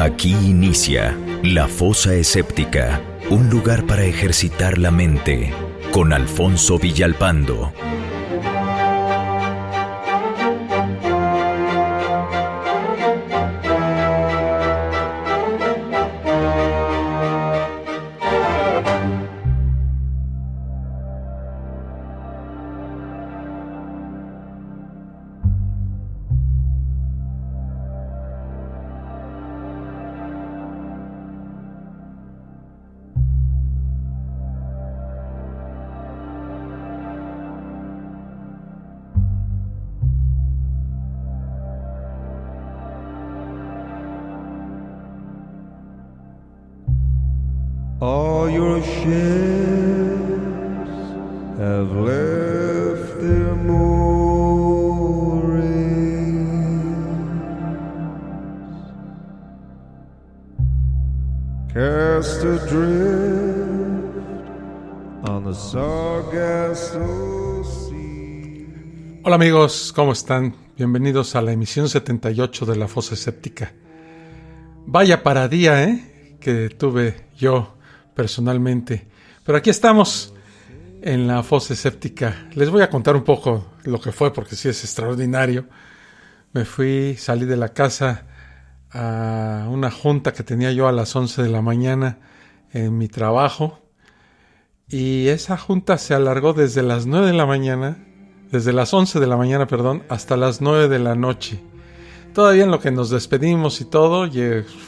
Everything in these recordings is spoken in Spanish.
Aquí inicia La Fosa Escéptica, un lugar para ejercitar la mente, con Alfonso Villalpando. All your ships have left their moorings, cast adrift on the Sargasso Sea. Hola amigos, ¿cómo están? Bienvenidos a la emisión 78 de La Fosa Escéptica. Vaya paradía, que tuve yo personalmente. Pero aquí estamos en La Fosa Escéptica. Les voy a contar un poco lo que fue, porque sí es extraordinario. Salí de la casa a una junta que tenía yo a las 11 de la mañana en mi trabajo. Y esa junta se alargó desde las 9 de la mañana, desde las 11 de la mañana, hasta las 9 de la noche. Todavía en lo que nos despedimos y todo,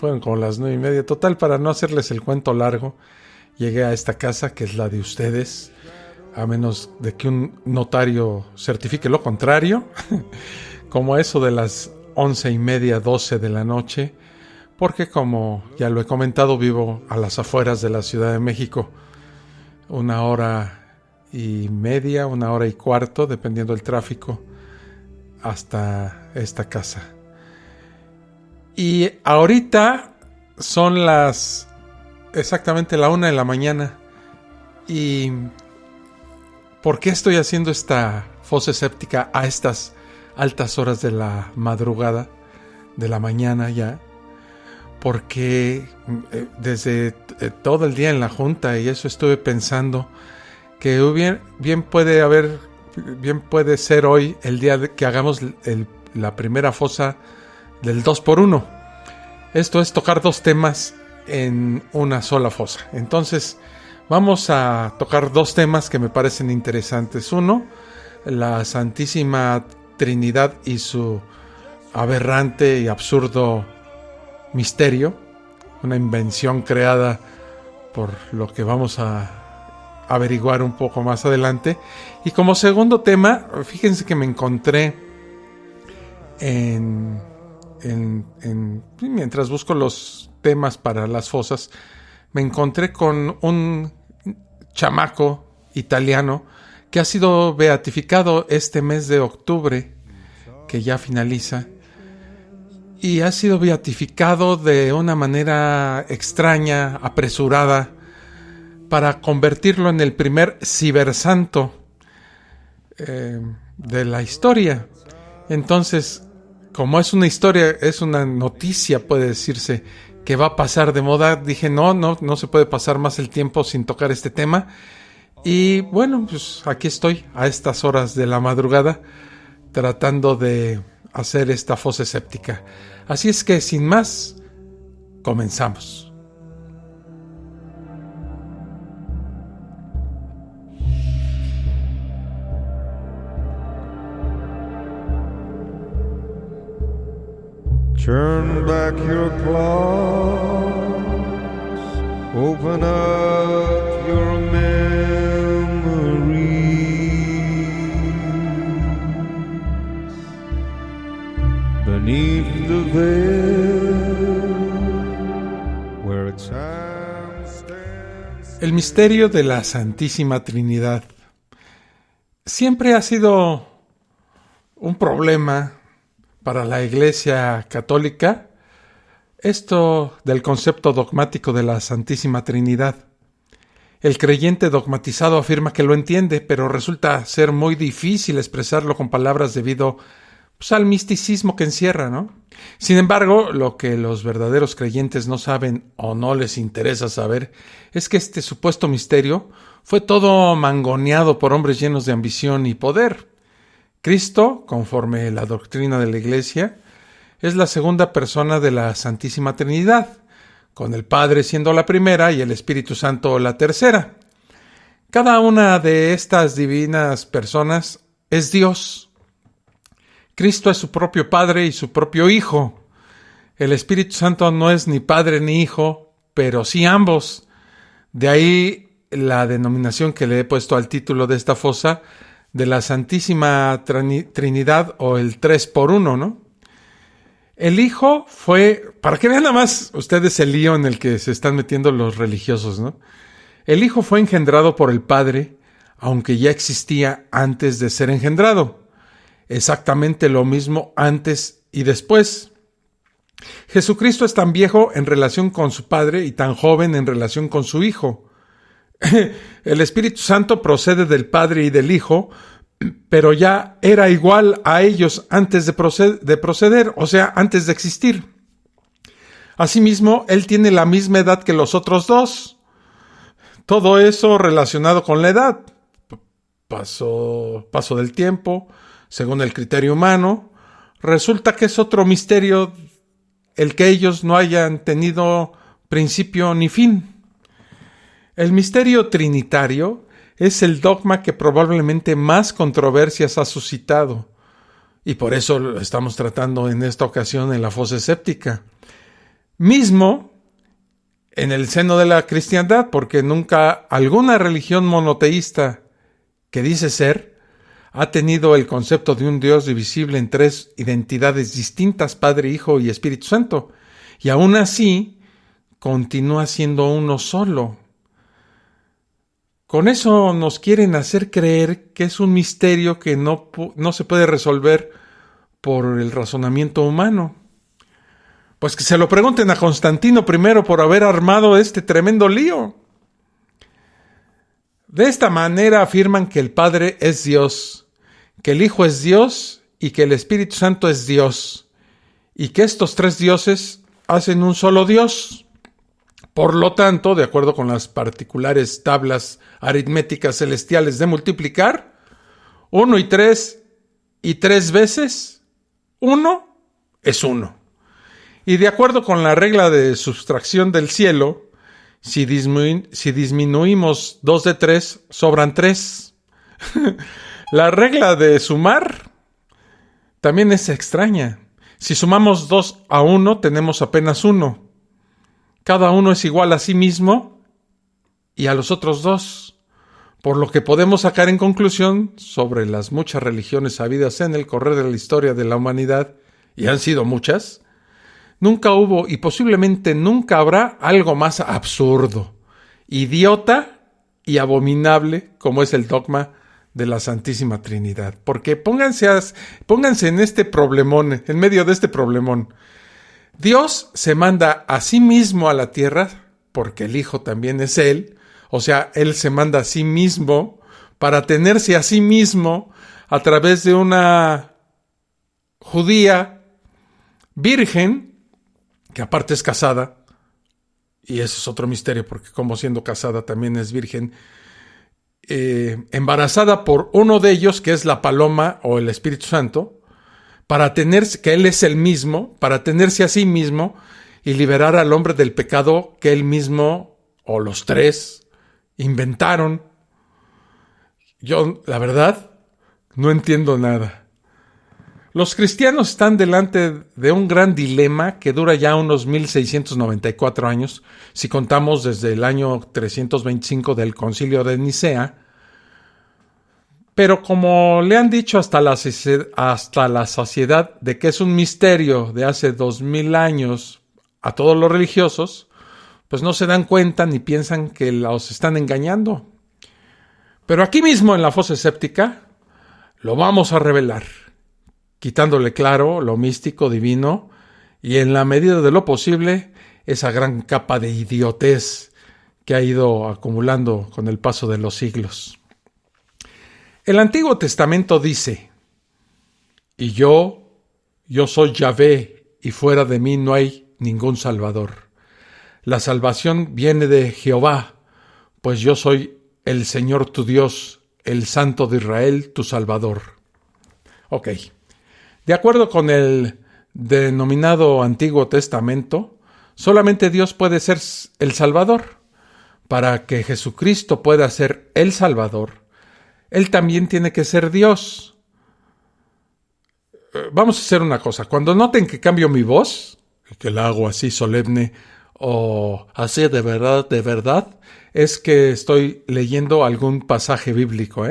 fueron como las 9:30. Total, para no hacerles el cuento largo, llegué a esta casa, que es la de ustedes, a menos de que un notario certifique lo contrario, como eso de las 11:30, 12 de la noche, porque como ya lo he comentado, vivo a las afueras de la Ciudad de México, 1:30, 1:15, dependiendo del tráfico, hasta esta casa. Y ahorita son exactamente la 1 de la mañana. ¿Y por qué estoy haciendo esta fosa escéptica a estas altas horas de la madrugada, de la mañana ya? Porque desde todo el día en la junta y eso estuve pensando que bien puede ser hoy el día que hagamos la primera fosa del 2x1. Esto es tocar dos temas en una sola fosa. Entonces vamos a tocar dos temas que me parecen interesantes. Uno, la Santísima Trinidad y su aberrante y absurdo misterio, una invención creada por lo que vamos a averiguar un poco más adelante. Y como segundo tema, fíjense que me encontré mientras busco los temas para las fosas, me encontré con un chamaco italiano que ha sido beatificado este mes de octubre, que ya finaliza, y ha sido beatificado de una manera extraña, apresurada, para convertirlo en el primer cibersanto de la historia. Entonces, como es una historia, es una noticia, puede decirse, que va a pasar de moda, dije, no se puede pasar más el tiempo sin tocar este tema. Y bueno, pues aquí estoy, a estas horas de la madrugada, tratando de hacer esta fosa escéptica. Así es que, sin más, comenzamos. Turn back your clocks, open up your memories, beneath the veil where time stands. El misterio de la Santísima Trinidad siempre ha sido un problema para la Iglesia Católica, esto del concepto dogmático de la Santísima Trinidad. El creyente dogmatizado afirma que lo entiende, pero resulta ser muy difícil expresarlo con palabras debido pues, al misticismo que encierra, ¿no? Sin embargo, lo que los verdaderos creyentes no saben o no les interesa saber es que este supuesto misterio fue todo mangoneado por hombres llenos de ambición y poder. Cristo, conforme la doctrina de la Iglesia, es la segunda persona de la Santísima Trinidad, con el Padre siendo la primera y el Espíritu Santo la tercera. Cada una de estas divinas personas es Dios. Cristo es su propio Padre y su propio Hijo. El Espíritu Santo no es ni Padre ni Hijo, pero sí ambos. De ahí la denominación que le he puesto al título de esta fosa de la Santísima Trinidad o el 3 por 1, ¿no? El Hijo fue, para que vean nada más ustedes el lío en el que se están metiendo los religiosos, ¿no? El Hijo fue engendrado por el Padre, aunque ya existía antes de ser engendrado. Exactamente lo mismo antes y después. Jesucristo es tan viejo en relación con su Padre y tan joven en relación con su Hijo. El Espíritu Santo procede del Padre y del Hijo, pero ya era igual a ellos antes de proceder, o sea, antes de existir. Asimismo, Él tiene la misma edad que los otros dos. Todo eso relacionado con la edad. Paso del tiempo, según el criterio humano, resulta que es otro misterio el que ellos no hayan tenido principio ni fin. El misterio trinitario es el dogma que probablemente más controversias ha suscitado, y por eso lo estamos tratando en esta ocasión en la fosa escéptica. Mismo en el seno de la cristiandad, porque nunca alguna religión monoteísta que dice ser ha tenido el concepto de un Dios divisible en tres identidades distintas, Padre, Hijo y Espíritu Santo, y aún así continúa siendo uno solo. Con eso nos quieren hacer creer que es un misterio que no se puede resolver por el razonamiento humano. Pues que se lo pregunten a Constantino I por haber armado este tremendo lío. De esta manera afirman que el Padre es Dios, que el Hijo es Dios y que el Espíritu Santo es Dios, y que estos tres dioses hacen un solo Dios. Por lo tanto, de acuerdo con las particulares tablas aritméticas celestiales de multiplicar, 1 y 3 veces 1 es 1. Y de acuerdo con la regla de sustracción del cielo, si disminuimos 2 de 3, sobran 3. La regla de sumar también es extraña. Si sumamos 2 a 1, tenemos apenas 1. Cada uno es igual a sí mismo y a los otros dos, por lo que podemos sacar en conclusión sobre las muchas religiones habidas en el correr de la historia de la humanidad, y han sido muchas, nunca hubo y posiblemente nunca habrá algo más absurdo, idiota y abominable como es el dogma de la Santísima Trinidad. Porque pónganse en este problemón, en medio de este problemón. Dios se manda a sí mismo a la tierra, porque el Hijo también es Él, o sea, Él se manda a sí mismo para tenerse a sí mismo a través de una judía virgen, que aparte es casada, y eso es otro misterio, porque como siendo casada también es virgen, embarazada por uno de ellos, que es la paloma o el Espíritu Santo, para tenerse, que Él es el mismo, para tenerse a sí mismo y liberar al hombre del pecado que Él mismo o los tres inventaron. Yo, la verdad, no entiendo nada. Los cristianos están delante de un gran dilema que dura ya unos 1694 años, si contamos desde el año 325 del Concilio de Nicea. Pero como le han dicho hasta la saciedad de que es un misterio de hace 2000 años a todos los religiosos, pues no se dan cuenta ni piensan que los están engañando. Pero aquí mismo en la fosa escéptica lo vamos a revelar, quitándole claro lo místico, divino, y en la medida de lo posible esa gran capa de idiotez que ha ido acumulando con el paso de los siglos. El Antiguo Testamento dice: y yo Yo soy Yahvé y fuera de mí no hay ningún salvador. La salvación viene de Jehová, pues yo soy el Señor tu Dios, el Santo de Israel, tu Salvador. Ok. De acuerdo con el denominado Antiguo Testamento, solamente Dios puede ser el Salvador. Para que Jesucristo pueda ser el Salvador, Él también tiene que ser Dios. Vamos a hacer una cosa. Cuando noten que cambio mi voz, que la hago así solemne o así de verdad, es que estoy leyendo algún pasaje bíblico,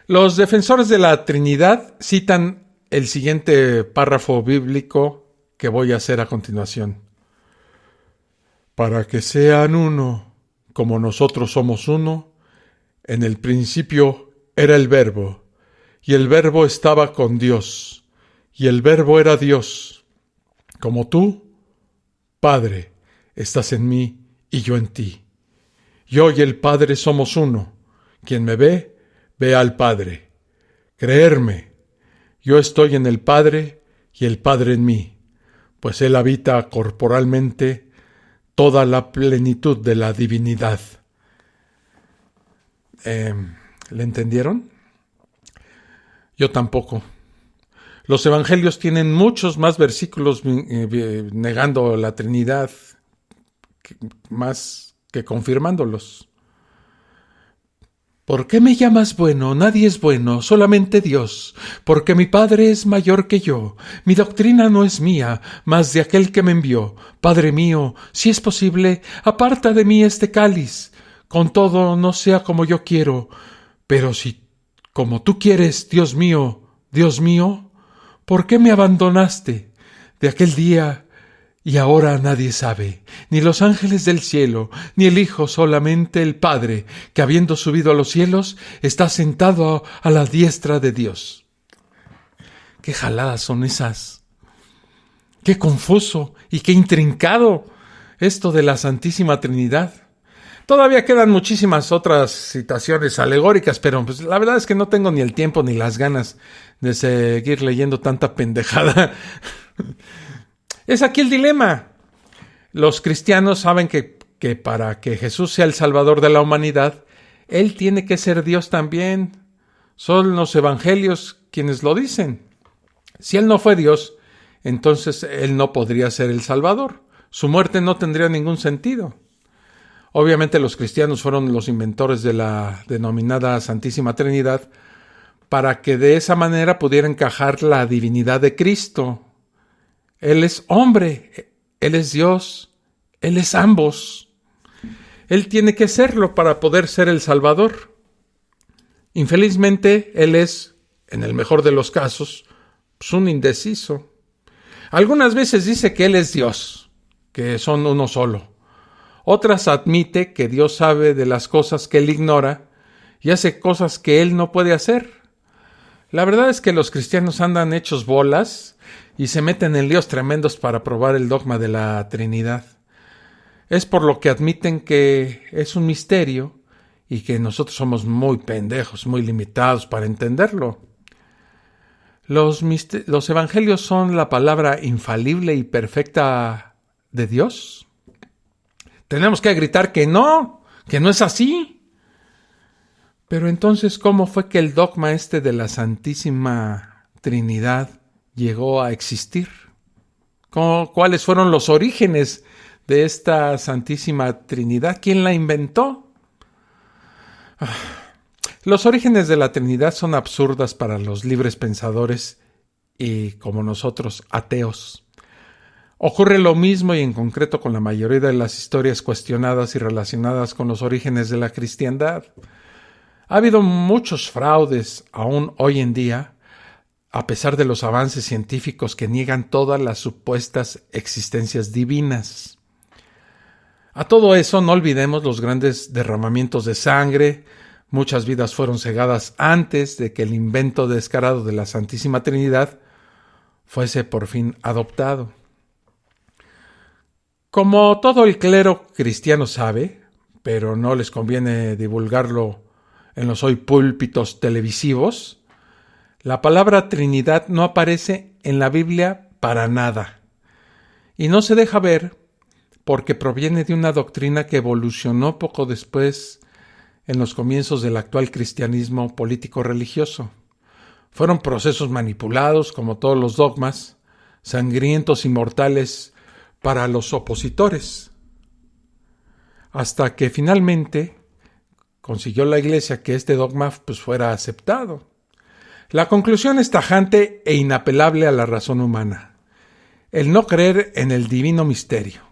Los defensores de la Trinidad citan el siguiente párrafo bíblico que voy a hacer a continuación. Para que sean uno, como nosotros somos uno, en el principio era el Verbo, y el Verbo estaba con Dios, y el Verbo era Dios. Como tú, Padre, estás en mí y yo en ti. Yo y el Padre somos uno. Quien me ve, ve al Padre. Creerme, yo estoy en el Padre y el Padre en mí, pues Él habita corporalmente toda la plenitud de la divinidad. ¿Le entendieron? Yo tampoco. Los evangelios tienen muchos más versículos negando la Trinidad, más que confirmándolos. ¿Por qué me llamas bueno? Nadie es bueno, solamente Dios. Porque mi Padre es mayor que yo. Mi doctrina no es mía, mas de aquel que me envió. Padre mío, si es posible, aparta de mí este cáliz. Con todo, no sea como yo quiero. Pero si, como tú quieres, Dios mío, ¿por qué me abandonaste? De aquel día y ahora nadie sabe, ni los ángeles del cielo, ni el Hijo, solamente el Padre, que habiendo subido a los cielos, está sentado a la diestra de Dios. ¿Qué jaladas son esas? Qué confuso y qué intrincado esto de la Santísima Trinidad. Todavía quedan muchísimas otras citaciones alegóricas, pero pues, la verdad es que no tengo ni el tiempo ni las ganas de seguir leyendo tanta pendejada. Es aquí el dilema. Los cristianos saben que para que Jesús sea el Salvador de la humanidad, Él tiene que ser Dios también. Son los evangelios quienes lo dicen. Si Él no fue Dios, entonces Él no podría ser el Salvador. Su muerte no tendría ningún sentido. Obviamente los cristianos fueron los inventores de la denominada Santísima Trinidad para que de esa manera pudiera encajar la divinidad de Cristo. Él es hombre, Él es Dios, Él es ambos. Él tiene que serlo para poder ser el Salvador. Infelizmente, Él es, en el mejor de los casos, pues un indeciso. Algunas veces dice que Él es Dios, que son uno solo. Otras admite que Dios sabe de las cosas que Él ignora y hace cosas que Él no puede hacer. La verdad es que los cristianos andan hechos bolas y se meten en líos tremendos para probar el dogma de la Trinidad. Es por lo que admiten que es un misterio y que nosotros somos muy pendejos, muy limitados para entenderlo. Los evangelios son la palabra infalible y perfecta de Dios. Tenemos que gritar que no es así. Pero entonces, ¿cómo fue que el dogma de la Santísima Trinidad llegó a existir? ¿Cuáles fueron los orígenes de esta Santísima Trinidad? ¿Quién la inventó? Los orígenes de la Trinidad son absurdas para los libres pensadores y, como nosotros, ateos. Ocurre lo mismo y en concreto con la mayoría de las historias cuestionadas y relacionadas con los orígenes de la cristiandad. Ha habido muchos fraudes aún hoy en día, a pesar de los avances científicos que niegan todas las supuestas existencias divinas. A todo eso no olvidemos los grandes derramamientos de sangre. Muchas vidas fueron cegadas antes de que el invento descarado de la Santísima Trinidad fuese por fin adoptado. Como todo el clero cristiano sabe, pero no les conviene divulgarlo en los hoy púlpitos televisivos, La palabra Trinidad no aparece en la Biblia para nada. Y no se deja ver porque proviene de una doctrina que evolucionó poco después en los comienzos del actual cristianismo político-religioso. Fueron procesos manipulados, como todos los dogmas, sangrientos y mortales para los opositores, hasta que finalmente consiguió la Iglesia que este dogma fuera aceptado. La conclusión es tajante e inapelable a la razón humana: el no creer en el divino misterio.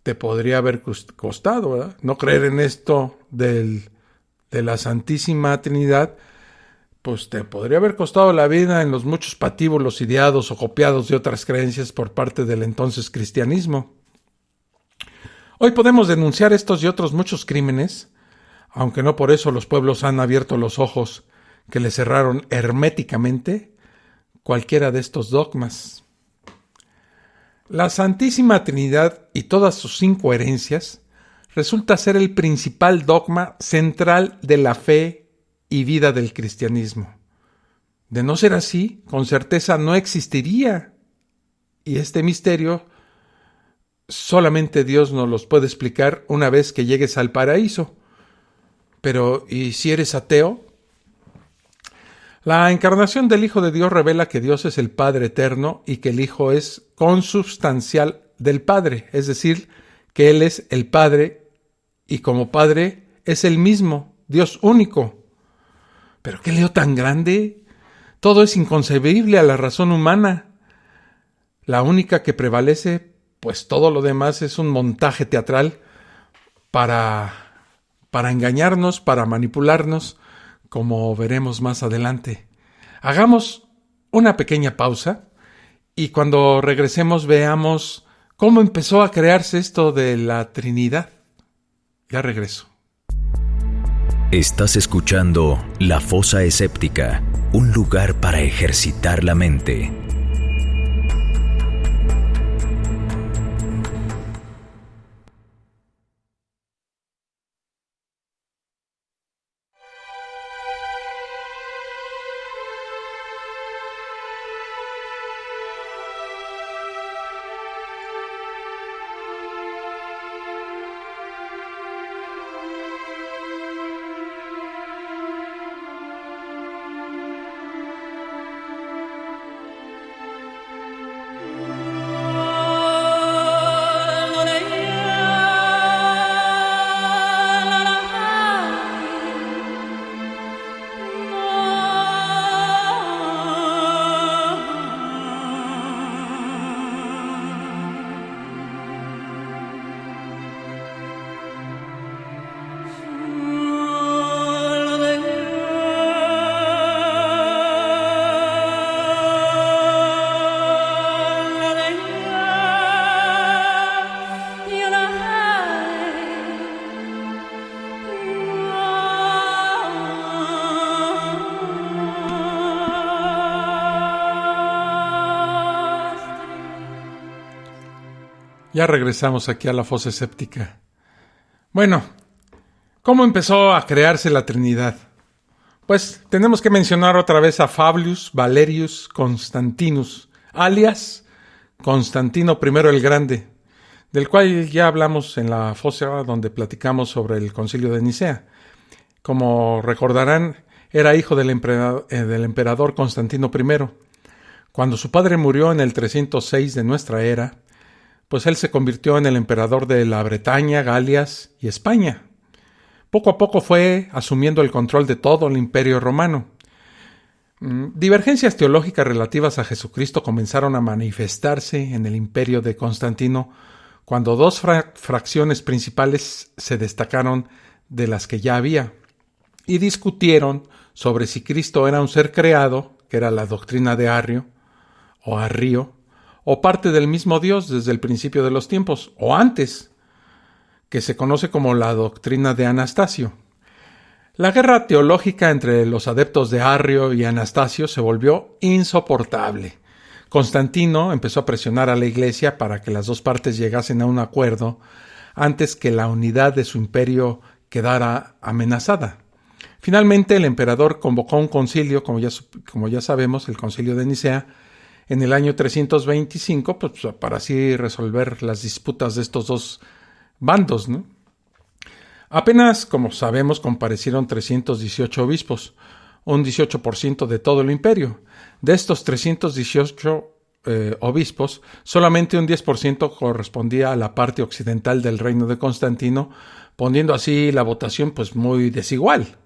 Te podría haber costado, ¿verdad?, no creer en esto de la Santísima Trinidad. Pues te podría haber costado la vida en los muchos patíbulos ideados o copiados de otras creencias por parte del entonces cristianismo. Hoy podemos denunciar estos y otros muchos crímenes, aunque no por eso los pueblos han abierto los ojos que le cerraron herméticamente cualquiera de estos dogmas. La Santísima Trinidad y todas sus incoherencias resulta ser el principal dogma central de la fe y vida del cristianismo. De no ser así, con certeza no existiría. Y este misterio solamente Dios nos los puede explicar una vez que llegues al paraíso. Pero, ¿y si eres ateo? La encarnación del Hijo de Dios revela que Dios es el Padre eterno y que el Hijo es consubstancial del Padre, es decir, que Él es el Padre y como Padre es el mismo, Dios único. ¿Pero qué lío tan grande? Todo es inconcebible a la razón humana. La única que prevalece, pues todo lo demás es un montaje teatral para engañarnos, para manipularnos, como veremos más adelante. Hagamos una pequeña pausa y cuando regresemos veamos cómo empezó a crearse esto de la Trinidad. Ya regreso. Estás escuchando La Fosa Escéptica, un lugar para ejercitar la mente. Ya regresamos aquí a la fosa escéptica. Bueno, ¿cómo empezó a crearse la Trinidad? Pues tenemos que mencionar otra vez a Fabius Valerius Constantinus, alias Constantino I el Grande, del cual ya hablamos en la fosa donde platicamos sobre el Concilio de Nicea. Como recordarán, era hijo del emperador Constantino I. Cuando su padre murió en el 306 de nuestra era, pues él se convirtió en el emperador de la Bretaña, Galias y España. Poco a poco fue asumiendo el control de todo el imperio romano. Divergencias teológicas relativas a Jesucristo comenzaron a manifestarse en el imperio de Constantino cuando dos fracciones principales se destacaron de las que ya había y discutieron sobre si Cristo era un ser creado, que era la doctrina de Arrio o Arrio, o parte del mismo Dios desde el principio de los tiempos, o antes, que se conoce como la doctrina de Anastasio. La guerra teológica entre los adeptos de Arrio y Anastasio se volvió insoportable. Constantino empezó a presionar a la Iglesia para que las dos partes llegasen a un acuerdo antes que la unidad de su imperio quedara amenazada. Finalmente, el emperador convocó un concilio, como ya sabemos, el concilio de Nicea, en el año 325, pues, para así resolver las disputas de estos dos bandos, ¿no? Apenas, como sabemos, comparecieron 318 obispos, un 18% de todo el imperio. De estos 318 obispos, solamente un 10% correspondía a la parte occidental del reino de Constantino, poniendo así la votación pues muy desigual.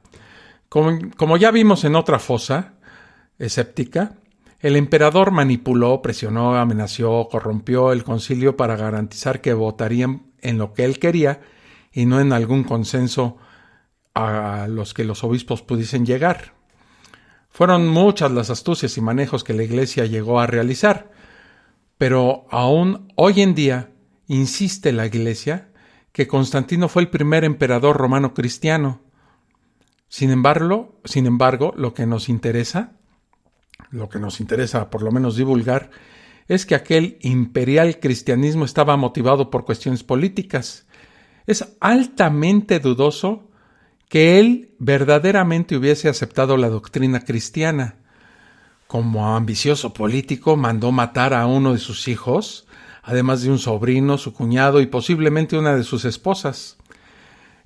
Como ya vimos en otra fosa escéptica, el emperador manipuló, presionó, amenazó, corrompió el concilio para garantizar que votarían en lo que él quería y no en algún consenso a los que los obispos pudiesen llegar. Fueron muchas las astucias y manejos que la Iglesia llegó a realizar, pero aún hoy en día insiste la Iglesia que Constantino fue el primer emperador romano cristiano. Sin embargo, lo que nos interesa por lo menos divulgar, es que aquel imperial cristianismo estaba motivado por cuestiones políticas. Es altamente dudoso que él verdaderamente hubiese aceptado la doctrina cristiana. Como ambicioso político, mandó matar a uno de sus hijos, además de un sobrino, su cuñado y posiblemente una de sus esposas.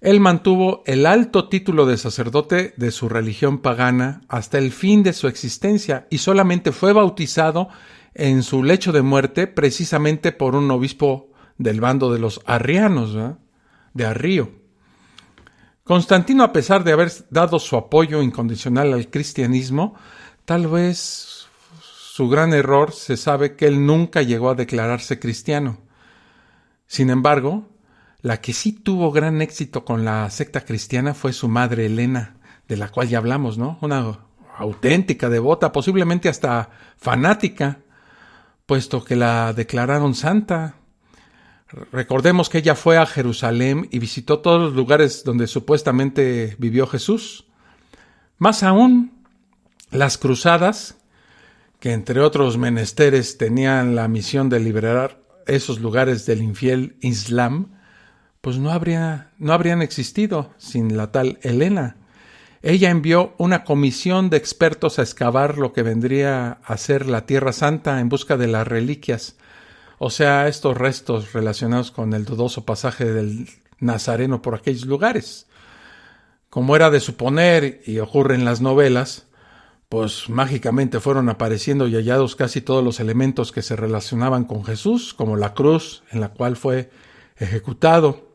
Él mantuvo el alto título de sacerdote de su religión pagana hasta el fin de su existencia y solamente fue bautizado en su lecho de muerte precisamente por un obispo del bando de los arrianos, ¿verdad? De Arrío. Constantino, a pesar de haber dado su apoyo incondicional al cristianismo, tal vez su gran error se sabe que él nunca llegó a declararse cristiano. Sin embargo, la que sí tuvo gran éxito con la secta cristiana fue su madre Helena, de la cual ya hablamos, ¿no? Una auténtica devota, posiblemente hasta fanática, puesto que la declararon santa. Recordemos que ella fue a Jerusalén y visitó todos los lugares donde supuestamente vivió Jesús. Más aún, las cruzadas, que entre otros menesteres tenían la misión de liberar esos lugares del infiel Islam, pues no habrían existido sin la tal Helena. Ella envió una comisión de expertos a excavar lo que vendría a ser la Tierra Santa en busca de las reliquias, o sea, estos restos relacionados con el dudoso pasaje del Nazareno por aquellos lugares. Como era de suponer y ocurre en las novelas, pues mágicamente fueron apareciendo y hallados casi todos los elementos que se relacionaban con Jesús, como la cruz en la cual fue ejecutado.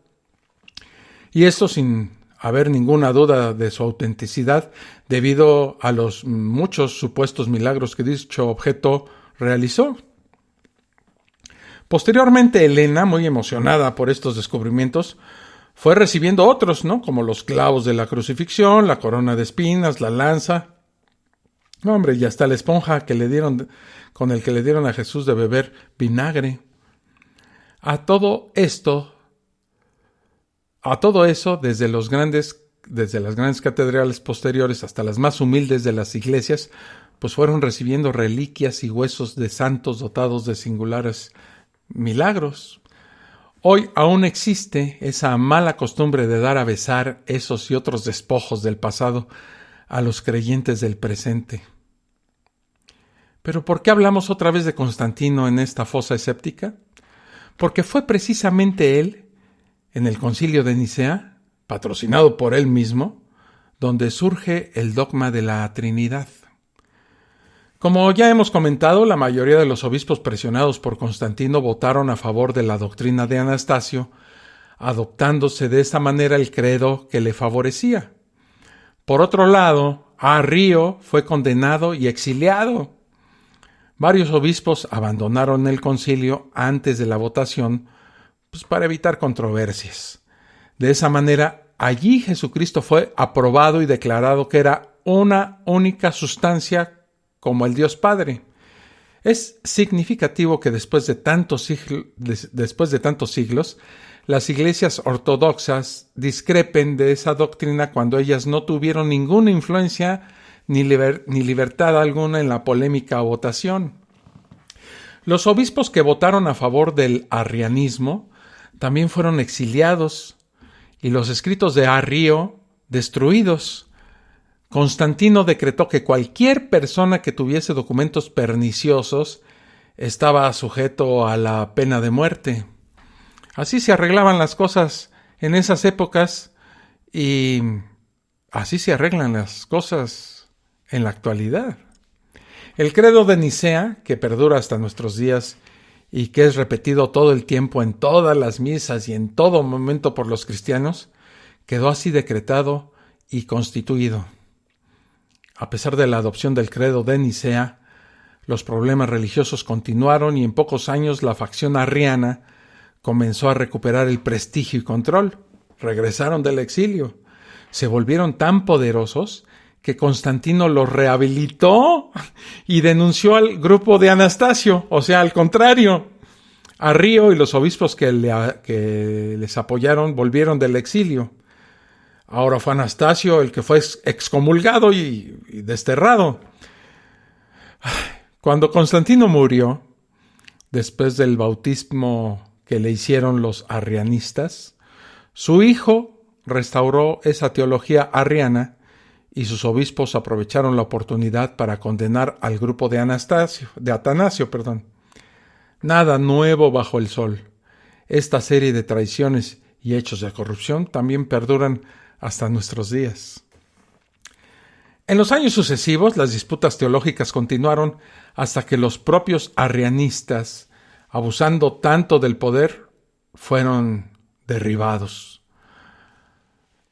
Y esto sin haber ninguna duda de su autenticidad debido a los muchos supuestos milagros que dicho objeto realizó. Posteriormente, Helena, muy emocionada por estos descubrimientos, fue recibiendo otros, ¿no? Como los clavos de la crucifixión, la corona de espinas, la lanza. Y hasta la esponja con el que le dieron a Jesús de beber vinagre. A todo eso, desde las grandes catedrales posteriores hasta las más humildes de las iglesias, pues fueron recibiendo reliquias y huesos de santos dotados de singulares milagros. Hoy aún existe esa mala costumbre de dar a besar esos y otros despojos del pasado a los creyentes del presente. ¿Pero por qué hablamos otra vez de Constantino en esta fosa escéptica? Porque fue precisamente él, en el Concilio de Nicea, patrocinado por él mismo, donde surge el dogma de la Trinidad. Como ya hemos comentado, la mayoría de los obispos presionados por Constantino votaron a favor de la doctrina de Anastasio, adoptándose de esta manera el credo que le favorecía. Por otro lado, Arrío fue condenado y exiliado. Varios obispos abandonaron el concilio antes de la votación, pues para evitar controversias. De esa manera, allí Jesucristo fue aprobado y declarado que era una única sustancia como el Dios Padre. Es significativo que después de tantos siglos, las iglesias ortodoxas discrepen de esa doctrina cuando ellas no tuvieron ninguna influencia ni libertad alguna en la polémica votación. Los obispos que votaron a favor del arrianismo también fueron exiliados y los escritos de Arrío destruidos. Constantino decretó que cualquier persona que tuviese documentos perniciosos estaba sujeto a la pena de muerte. Así se arreglaban las cosas en esas épocas y así se arreglan las cosas en la actualidad. El credo de Nicea, que perdura hasta nuestros días y que es repetido todo el tiempo en todas las misas y en todo momento por los cristianos, quedó así decretado y constituido. A pesar de la adopción del credo de Nicea, los problemas religiosos continuaron y en pocos años la facción arriana comenzó a recuperar el prestigio y control. Regresaron del exilio. Se volvieron tan poderosos que Constantino los rehabilitó y denunció al grupo de Anastasio, o sea, al contrario. Arrio y los obispos que les apoyaron volvieron del exilio. Ahora fue Anastasio el que fue excomulgado y desterrado. Cuando Constantino murió, después del bautismo que le hicieron los arrianistas, su hijo restauró esa teología arriana y sus obispos aprovecharon la oportunidad para condenar al grupo de Atanasio. Nada nuevo bajo el sol. Esta serie de traiciones y hechos de corrupción también perduran hasta nuestros días. En los años sucesivos, las disputas teológicas continuaron hasta que los propios arrianistas, abusando tanto del poder, fueron derribados.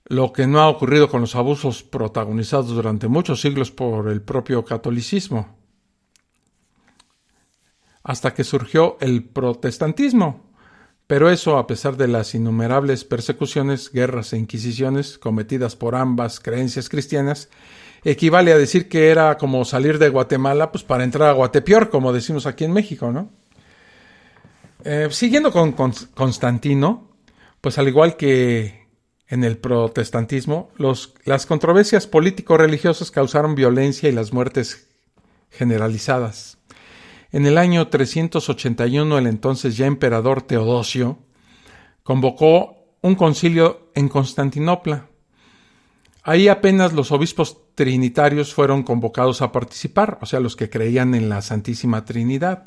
Lo que no ha ocurrido con los abusos protagonizados durante muchos siglos por el propio catolicismo, hasta que surgió el protestantismo. Pero eso, a pesar de las innumerables persecuciones, guerras e inquisiciones cometidas por ambas creencias cristianas, equivale a decir que era como salir de Guatemala para entrar a Guatepeor, como decimos aquí en México, ¿no? Siguiendo con Constantino, pues al igual que en el protestantismo, las controversias político-religiosas causaron violencia y las muertes generalizadas. En el año 381, el entonces ya emperador Teodosio convocó un concilio en Constantinopla. Ahí apenas los obispos trinitarios fueron convocados a participar, o sea, los que creían en la Santísima Trinidad.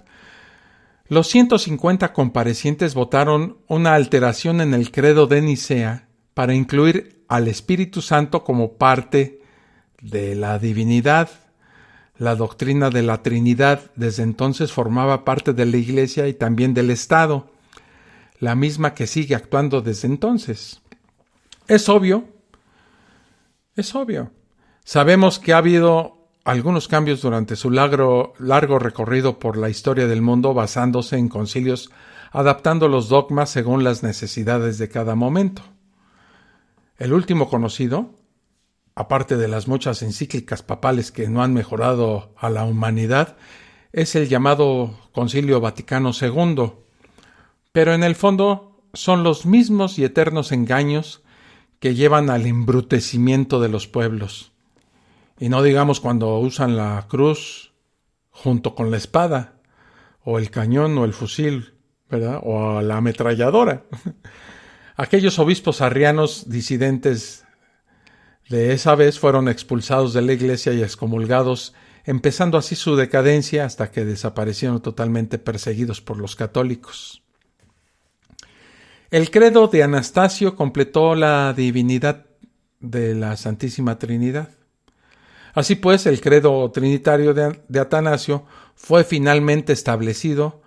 Los 150 comparecientes votaron una alteración en el credo de Nicea para incluir al Espíritu Santo como parte de la divinidad. La doctrina de la Trinidad desde entonces formaba parte de la Iglesia y también del Estado, la misma que sigue actuando desde entonces. Es obvio. Sabemos que ha habido algunos cambios durante su largo recorrido por la historia del mundo, basándose en concilios, adaptando los dogmas según las necesidades de cada momento. El último conocido, aparte de las muchas encíclicas papales que no han mejorado a la humanidad, es el llamado Concilio Vaticano II. Pero en el fondo son los mismos y eternos engaños que llevan al embrutecimiento de los pueblos. Y no digamos cuando usan la cruz junto con la espada, o el cañón o el fusil, ¿verdad? O la ametralladora. Aquellos obispos arrianos disidentes de esa vez fueron expulsados de la iglesia y excomulgados, empezando así su decadencia hasta que desaparecieron totalmente perseguidos por los católicos. El credo de Anastasio completó la divinidad de la Santísima Trinidad. Así pues, el credo trinitario de Atanasio fue finalmente establecido,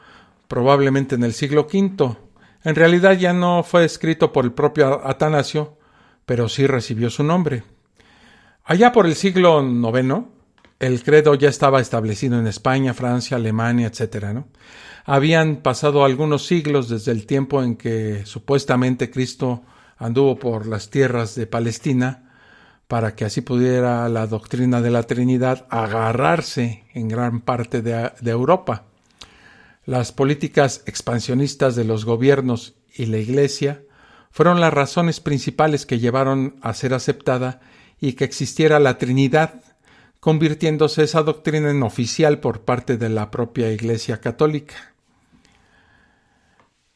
probablemente en el siglo V. En realidad ya no fue escrito por el propio Atanasio, pero sí recibió su nombre. Allá por el siglo IX, el credo ya estaba establecido en España, Francia, Alemania, etc., ¿no? Habían pasado algunos siglos desde el tiempo en que supuestamente Cristo anduvo por las tierras de Palestina para que así pudiera la doctrina de la Trinidad agarrarse en gran parte de Europa. Las políticas expansionistas de los gobiernos y la Iglesia fueron las razones principales que llevaron a ser aceptada y que existiera la Trinidad, convirtiéndose esa doctrina en oficial por parte de la propia Iglesia Católica.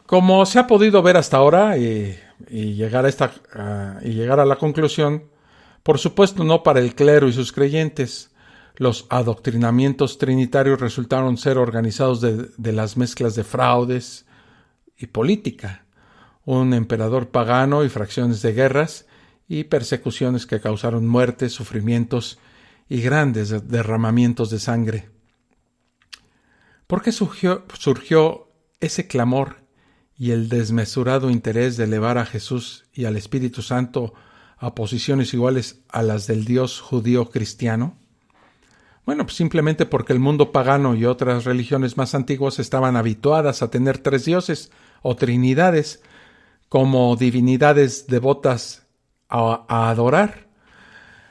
Como se ha podido ver hasta ahora y llegar a la conclusión, Por supuesto, no para el clero y sus creyentes. Los adoctrinamientos trinitarios resultaron ser organizados de las mezclas de fraudes y política, un emperador pagano y fracciones de guerras y persecuciones que causaron muertes, sufrimientos y grandes derramamientos de sangre. ¿Por qué surgió ese clamor y el desmesurado interés de elevar a Jesús y al Espíritu Santo a posiciones iguales a las del Dios judío cristiano? Bueno, pues simplemente porque el mundo pagano y otras religiones más antiguas estaban habituadas a tener 3 dioses o trinidades como divinidades devotas a adorar.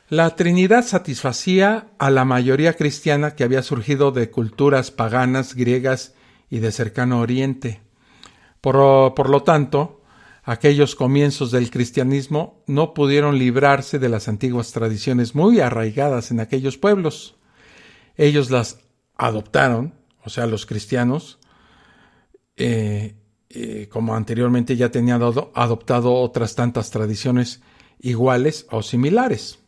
La Trinidad satisfacía a la mayoría cristiana que había surgido de culturas paganas, griegas y de cercano oriente. Por lo tanto, aquellos comienzos del cristianismo no pudieron librarse de las antiguas tradiciones muy arraigadas en aquellos pueblos. Ellos las adoptaron, o sea, los cristianos, como anteriormente ya tenían adoptado otras tantas tradiciones iguales o similares.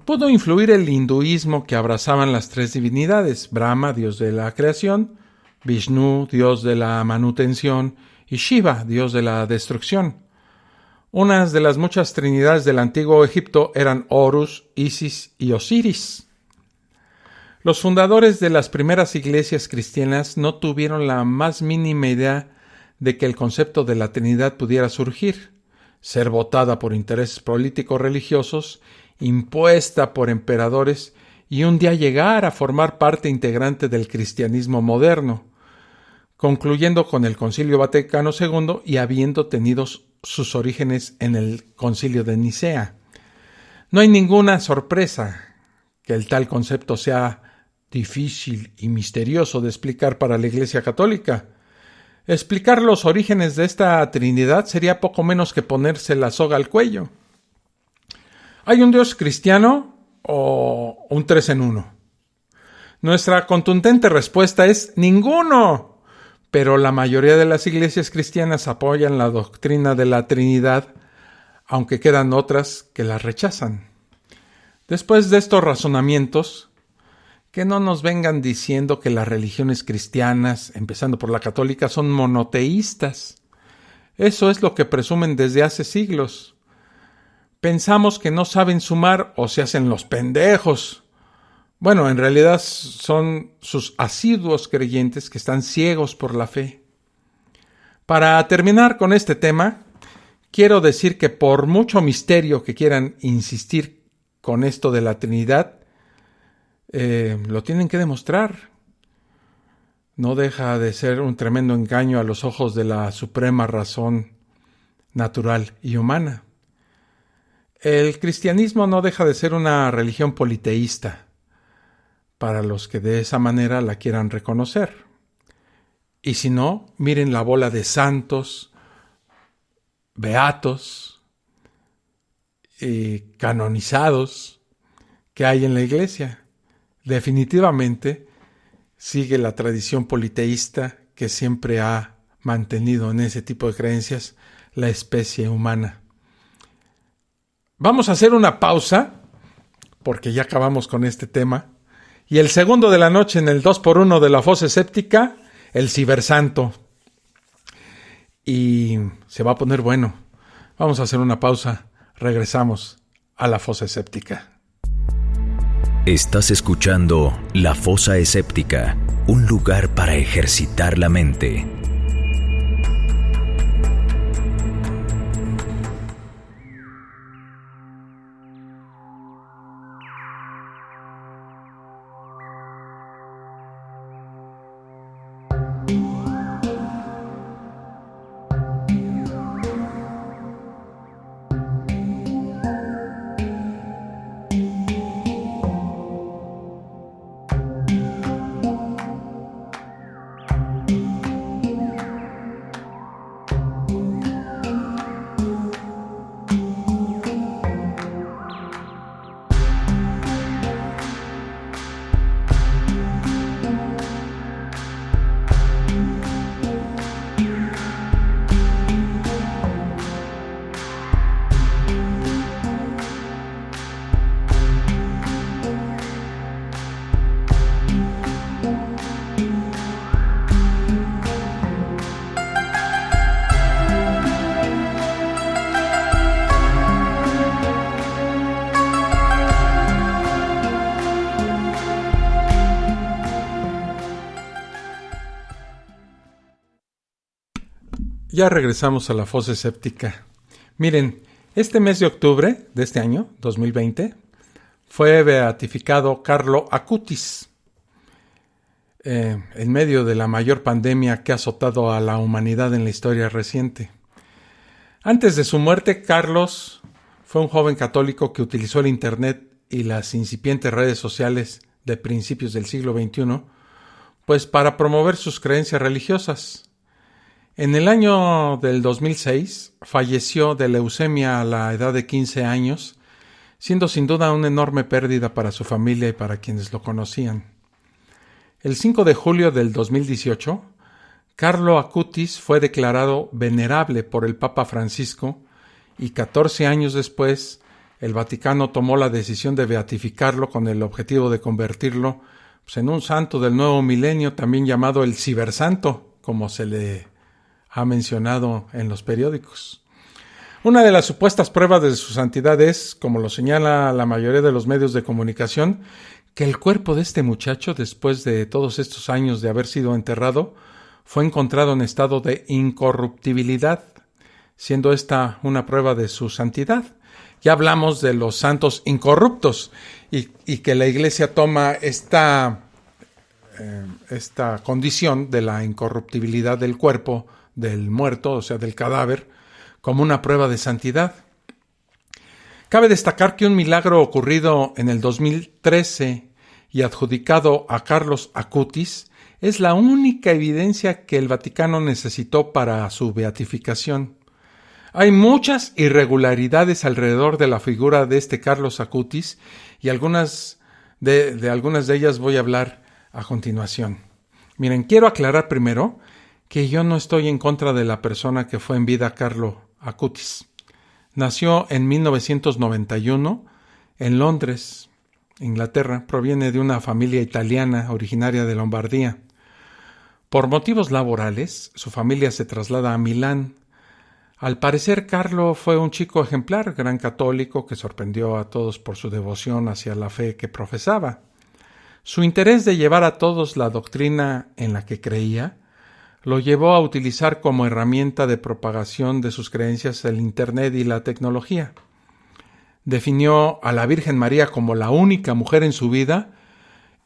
Pudo influir el hinduismo que abrazaban las 3 divinidades: Brahma, dios de la creación; Vishnu, dios de la manutención; y Shiva, dios de la destrucción. Unas de las muchas trinidades del antiguo Egipto eran Horus, Isis y Osiris. Los fundadores de las primeras iglesias cristianas no tuvieron la más mínima idea de que el concepto de la Trinidad pudiera surgir, ser votada por intereses políticos religiosos, impuesta por emperadores y un día llegar a formar parte integrante del cristianismo moderno, concluyendo con el Concilio Vaticano II y habiendo tenido sus orígenes en el Concilio de Nicea. No hay ninguna sorpresa que el tal concepto sea difícil y misterioso de explicar para la Iglesia Católica. Explicar los orígenes de esta Trinidad sería poco menos que ponerse la soga al cuello. ¿Hay un Dios cristiano o un 3 en 1? Nuestra contundente respuesta es ninguno, pero la mayoría de las iglesias cristianas apoyan la doctrina de la Trinidad, aunque quedan otras que la rechazan. Después de estos razonamientos, que no nos vengan diciendo que las religiones cristianas, empezando por la católica, son monoteístas. Eso es lo que presumen desde hace siglos. Pensamos que no saben sumar o se hacen los pendejos. Bueno, en realidad son sus asiduos creyentes que están ciegos por la fe. Para terminar con este tema, quiero decir que por mucho misterio que quieran insistir con esto de la Trinidad, lo tienen que demostrar. No deja de ser un tremendo engaño a los ojos de la suprema razón natural y humana. El cristianismo no deja de ser una religión politeísta, para los que de esa manera la quieran reconocer. Y si no, miren la bola de santos, beatos y canonizados que hay en la iglesia. Definitivamente sigue la tradición politeísta que siempre ha mantenido en ese tipo de creencias la especie humana. Vamos a hacer una pausa, porque ya acabamos con este tema. Y el segundo de la noche en el 2x1 de la fosa escéptica, el cibersanto. Y se va a poner bueno. Vamos a hacer una pausa. Regresamos a la fosa escéptica. Estás escuchando La Fosa Escéptica, un lugar para ejercitar la mente. Ya regresamos a la fosa escéptica. Miren, este mes de octubre de este año, 2020, fue beatificado Carlo Acutis, en medio de la mayor pandemia que ha azotado a la humanidad en la historia reciente. Antes de su muerte, Carlos fue un joven católico que utilizó el Internet y las incipientes redes sociales de principios del siglo XXI, pues para promover sus creencias religiosas. En el año del 2006 falleció de leucemia a la edad de 15 años, siendo sin duda una enorme pérdida para su familia y para quienes lo conocían. El 5 de julio del 2018, Carlo Acutis fue declarado venerable por el Papa Francisco y 14 años después el Vaticano tomó la decisión de beatificarlo con el objetivo de convertirlo en un santo del nuevo milenio, también llamado el cibersanto, como se le ha mencionado en los periódicos. Una de las supuestas pruebas de su santidad es, como lo señala la mayoría de los medios de comunicación, que el cuerpo de este muchacho, después de todos estos años de haber sido enterrado, fue encontrado en estado de incorruptibilidad, siendo esta una prueba de su santidad. Ya hablamos de los santos incorruptos y que la Iglesia toma esta condición de la incorruptibilidad del cuerpo del muerto, o sea, del cadáver, como una prueba de santidad. Cabe destacar que un milagro ocurrido en el 2013 y adjudicado a Carlos Acutis es la única evidencia que el Vaticano necesitó para su beatificación. Hay muchas irregularidades alrededor de la figura de este Carlos Acutis y algunas de ellas voy a hablar a continuación. Miren, quiero aclarar primero que yo no estoy en contra de la persona que fue en vida Carlo Acutis. Nació en 1991 en Londres, Inglaterra. Proviene de una familia italiana originaria de Lombardía. Por motivos laborales, su familia se traslada a Milán. Al parecer, Carlo fue un chico ejemplar, gran católico, que sorprendió a todos por su devoción hacia la fe que profesaba. Su interés de llevar a todos la doctrina en la que creía lo llevó a utilizar como herramienta de propagación de sus creencias el Internet y la tecnología. Definió a la Virgen María como la única mujer en su vida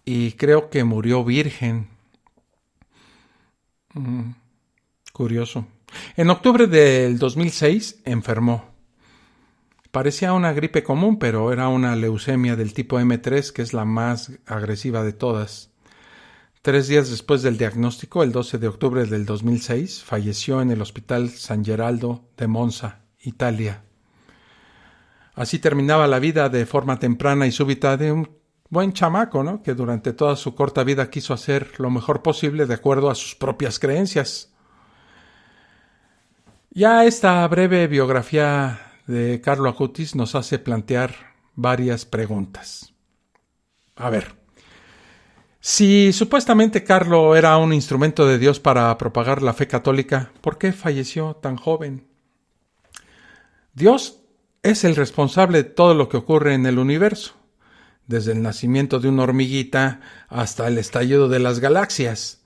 y creo que murió virgen. Curioso. En octubre del 2006 enfermó. Parecía una gripe común, pero era una leucemia del tipo M3, que es la más agresiva de todas. 3 días después del diagnóstico, el 12 de octubre del 2006, falleció en el Hospital San Geraldo de Monza, Italia. Así terminaba la vida de forma temprana y súbita de un buen chamaco, ¿no?, que durante toda su corta vida quiso hacer lo mejor posible de acuerdo a sus propias creencias. Ya esta breve biografía de Carlo Acutis nos hace plantear varias preguntas. A ver, si supuestamente Carlo era un instrumento de Dios para propagar la fe católica, ¿por qué falleció tan joven? Dios es el responsable de todo lo que ocurre en el universo, desde el nacimiento de una hormiguita hasta el estallido de las galaxias.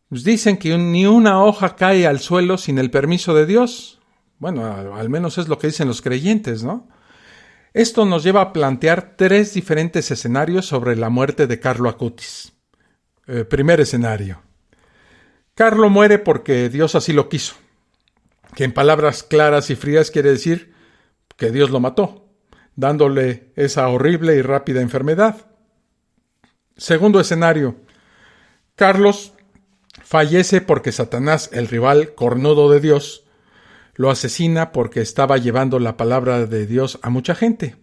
Pues dicen que ni una hoja cae al suelo sin el permiso de Dios. Bueno, al menos es lo que dicen los creyentes, ¿no? Esto nos lleva a plantear 3 diferentes escenarios sobre la muerte de Carlo Acutis. Primer escenario. Carlo muere porque Dios así lo quiso, que en palabras claras y frías quiere decir que Dios lo mató, dándole esa horrible y rápida enfermedad. Segundo escenario. Carlos fallece porque Satanás, el rival cornudo de Dios, lo asesina porque estaba llevando la palabra de Dios a mucha gente.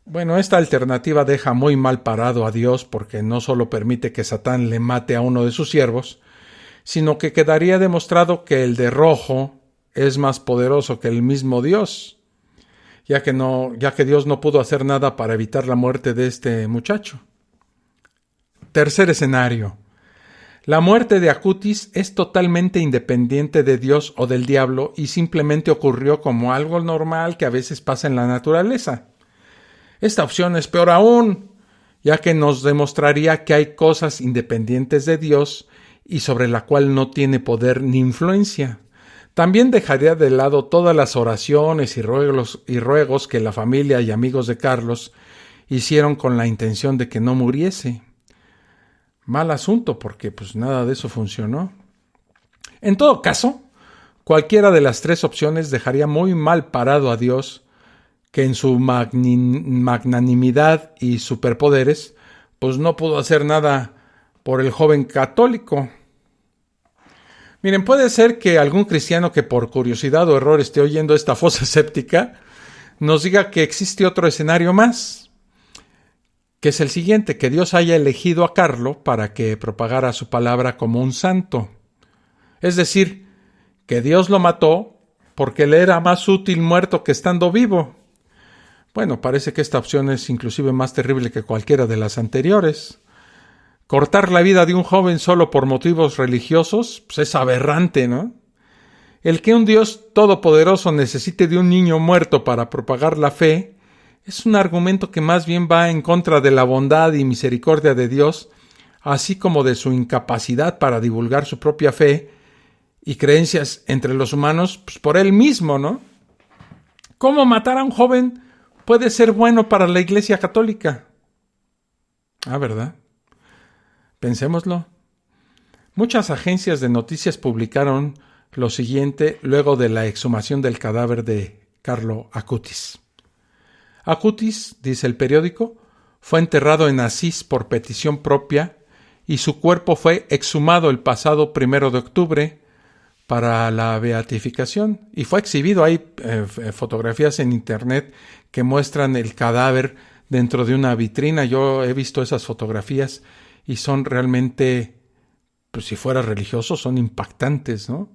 Bueno, esta alternativa deja muy mal parado a Dios porque no solo permite que Satán le mate a uno de sus siervos, sino que quedaría demostrado que el de rojo es más poderoso que el mismo Dios, ya que Dios no pudo hacer nada para evitar la muerte de este muchacho. Tercer escenario. La muerte de Acutis es totalmente independiente de Dios o del diablo y simplemente ocurrió como algo normal que a veces pasa en la naturaleza. Esta opción es peor aún, ya que nos demostraría que hay cosas independientes de Dios y sobre la cual no tiene poder ni influencia. También dejaría de lado todas las oraciones y ruegos que la familia y amigos de Carlos hicieron con la intención de que no muriese. Mal asunto, porque pues nada de eso funcionó. En todo caso, cualquiera de las tres opciones dejaría muy mal parado a Dios, que en su magnanimidad y superpoderes, pues no pudo hacer nada por el joven católico. Miren, puede ser que algún cristiano que por curiosidad o error esté oyendo esta fosa séptica nos diga que existe otro escenario más, que es el siguiente, que Dios haya elegido a Carlo para que propagara su palabra como un santo. Es decir, que Dios lo mató porque le era más útil muerto que estando vivo. Bueno, parece que esta opción es inclusive más terrible que cualquiera de las anteriores. Cortar la vida de un joven solo por motivos religiosos, pues es aberrante, ¿no? El que un Dios todopoderoso necesite de un niño muerto para propagar la fe es un argumento que más bien va en contra de la bondad y misericordia de Dios, así como de su incapacidad para divulgar su propia fe y creencias entre los humanos, pues por él mismo, ¿no? ¿Cómo matar a un joven puede ser bueno para la Iglesia Católica? Ah, ¿verdad? Pensémoslo. Muchas agencias de noticias publicaron lo siguiente luego de la exhumación del cadáver de Carlo Acutis. Acutis, dice el periódico, fue enterrado en Asís por petición propia y su cuerpo fue exhumado el pasado 1 de octubre para la beatificación y fue exhibido. Hay fotografías en internet que muestran el cadáver dentro de una vitrina. Yo he visto esas fotografías y son realmente, pues si fuera religioso, son impactantes, ¿no?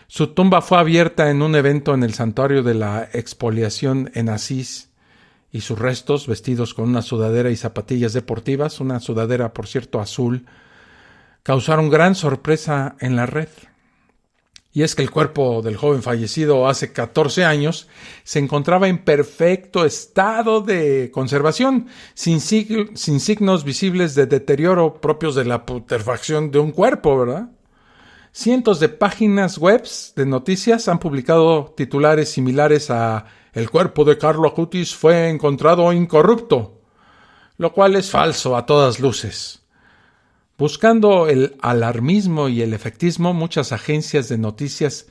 Su tumba fue abierta en un evento en el santuario de la expoliación en Asís y sus restos, vestidos con una sudadera y zapatillas deportivas, una sudadera, por cierto, azul, causaron gran sorpresa en la red. Y es que el cuerpo del joven fallecido hace 14 años se encontraba en perfecto estado de conservación, sin signos visibles de deterioro propios de la putrefacción de un cuerpo, ¿verdad? Cientos de páginas web de noticias han publicado titulares similares a «El cuerpo de Carlo Acutis fue encontrado incorrupto», lo cual es falso a todas luces. Buscando el alarmismo y el efectismo, muchas agencias de noticias,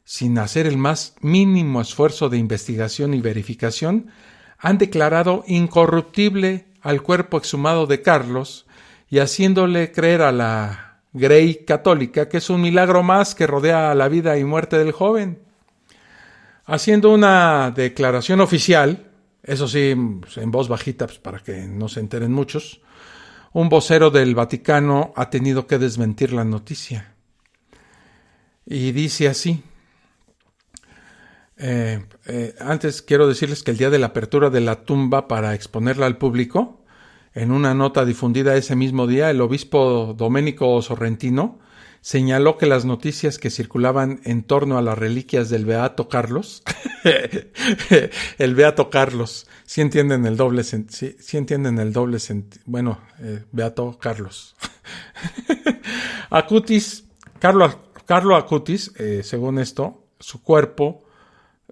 sin hacer el más mínimo esfuerzo de investigación y verificación, han declarado incorruptible al cuerpo exhumado de Carlos y haciéndole creer a la Grey católica que es un milagro más que rodea la vida y muerte del joven. Haciendo una declaración oficial, eso sí, en voz bajita, pues para que no se enteren muchos, un vocero del Vaticano ha tenido que desmentir la noticia. Y dice así. Antes quiero decirles que el día de la apertura de la tumba para exponerla al público, en una nota difundida ese mismo día, el obispo Domenico Sorrentino señaló que las noticias que circulaban en torno a las reliquias del Beato Carlos, el Beato Carlos, sí entienden el doble sentido, bueno, Beato Carlos. Carlo Acutis, según esto, su cuerpo,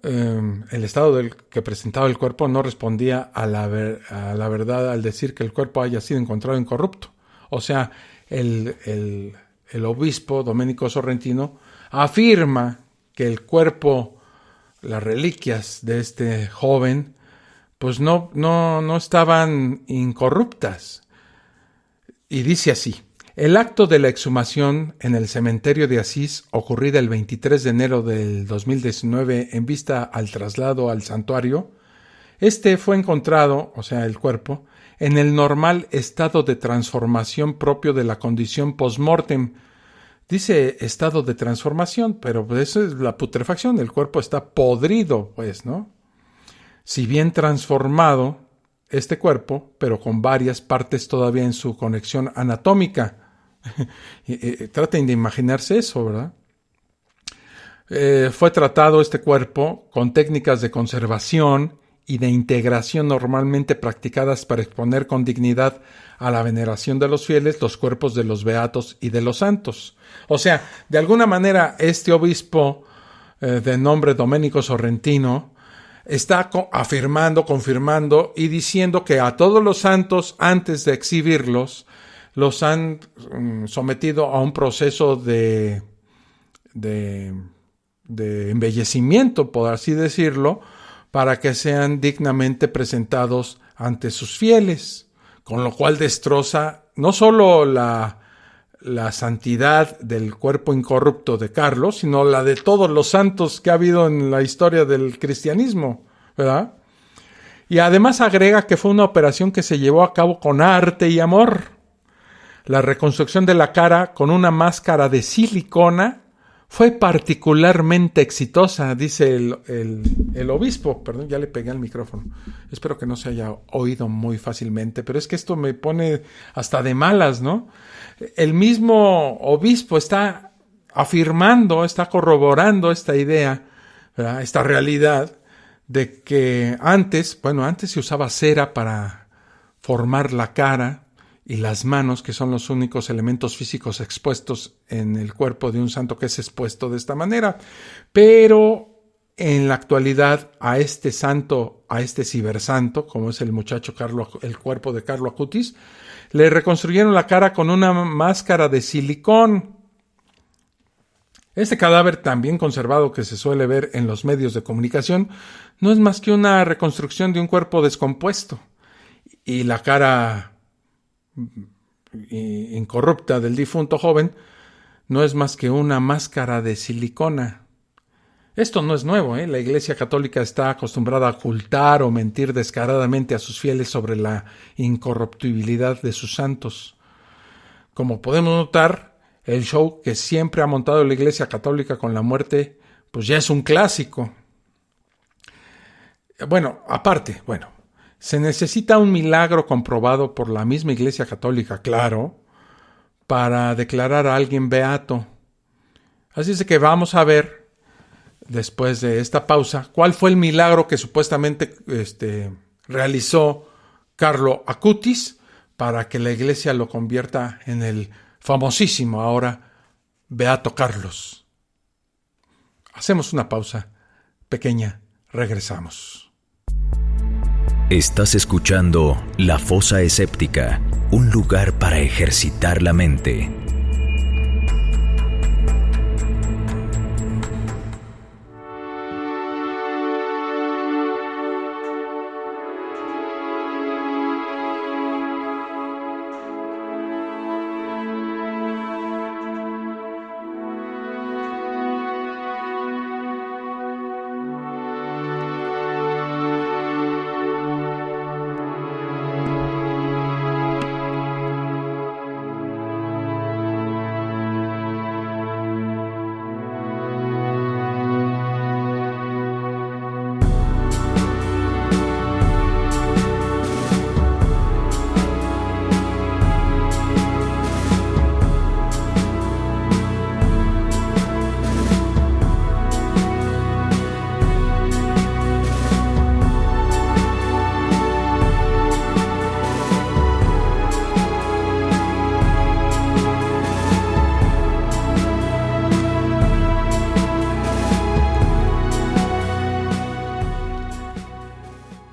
el estado que presentaba el cuerpo no respondía a la verdad al decir que el cuerpo haya sido encontrado incorrupto. O sea, el obispo Domenico Sorrentino afirma que el cuerpo, las reliquias de este joven, pues no estaban incorruptas. Y dice así: el acto de la exhumación en el cementerio de Asís, ocurrida el 23 de enero del 2019 en vista al traslado al santuario, fue encontrado, o sea, el cuerpo, en el normal estado de transformación propio de la condición post-mortem. Dice estado de transformación, pero eso es la putrefacción, el cuerpo está podrido, pues, ¿no? Si bien transformado este cuerpo, pero con varias partes todavía en su conexión anatómica. Traten de imaginarse eso, ¿verdad? Fue tratado este cuerpo con técnicas de conservación y de integración normalmente practicadas para exponer con dignidad a la veneración de los fieles los cuerpos de los beatos y de los santos. O sea, de alguna manera este obispo de nombre Domenico Sorrentino, está confirmando y diciendo que a todos los santos, antes de exhibirlos, los han sometido a un proceso de embellecimiento, por así decirlo, para que sean dignamente presentados ante sus fieles, con lo cual destroza no solo la santidad del cuerpo incorrupto de Carlos, sino la de todos los santos que ha habido en la historia del cristianismo, ¿verdad? Y además agrega que fue una operación que se llevó a cabo con arte y amor. La reconstrucción de la cara con una máscara de silicona fue particularmente exitosa, dice el obispo. Perdón, ya le pegué al micrófono. Espero que no se haya oído muy fácilmente, pero es que esto me pone hasta de malas, ¿no? El mismo obispo está afirmando, está corroborando esta idea, ¿verdad? Esta realidad de que antes se usaba cera para formar la cara y las manos, que son los únicos elementos físicos expuestos en el cuerpo de un santo que es expuesto de esta manera. Pero en la actualidad a este santo, a este cibersanto, como es el cuerpo de Carlo Acutis, le reconstruyeron la cara con una máscara de silicón. Este cadáver tan bien conservado que se suele ver en los medios de comunicación no es más que una reconstrucción de un cuerpo descompuesto. Y la cara incorrupta del difunto joven no es más que una máscara de silicona. Esto no es nuevo, La Iglesia Católica está acostumbrada a ocultar o mentir descaradamente a sus fieles sobre la incorruptibilidad de sus santos. Como podemos notar, el show que siempre ha montado la Iglesia Católica con la muerte, pues ya es un clásico. Se necesita un milagro comprobado por la misma Iglesia Católica, claro, para declarar a alguien beato. Así es que vamos a ver, después de esta pausa, cuál fue el milagro que supuestamente realizó Carlo Acutis para que la Iglesia lo convierta en el famosísimo ahora Beato Carlos. Hacemos una pausa pequeña, regresamos. Estás escuchando La Fosa Escéptica, un lugar para ejercitar la mente.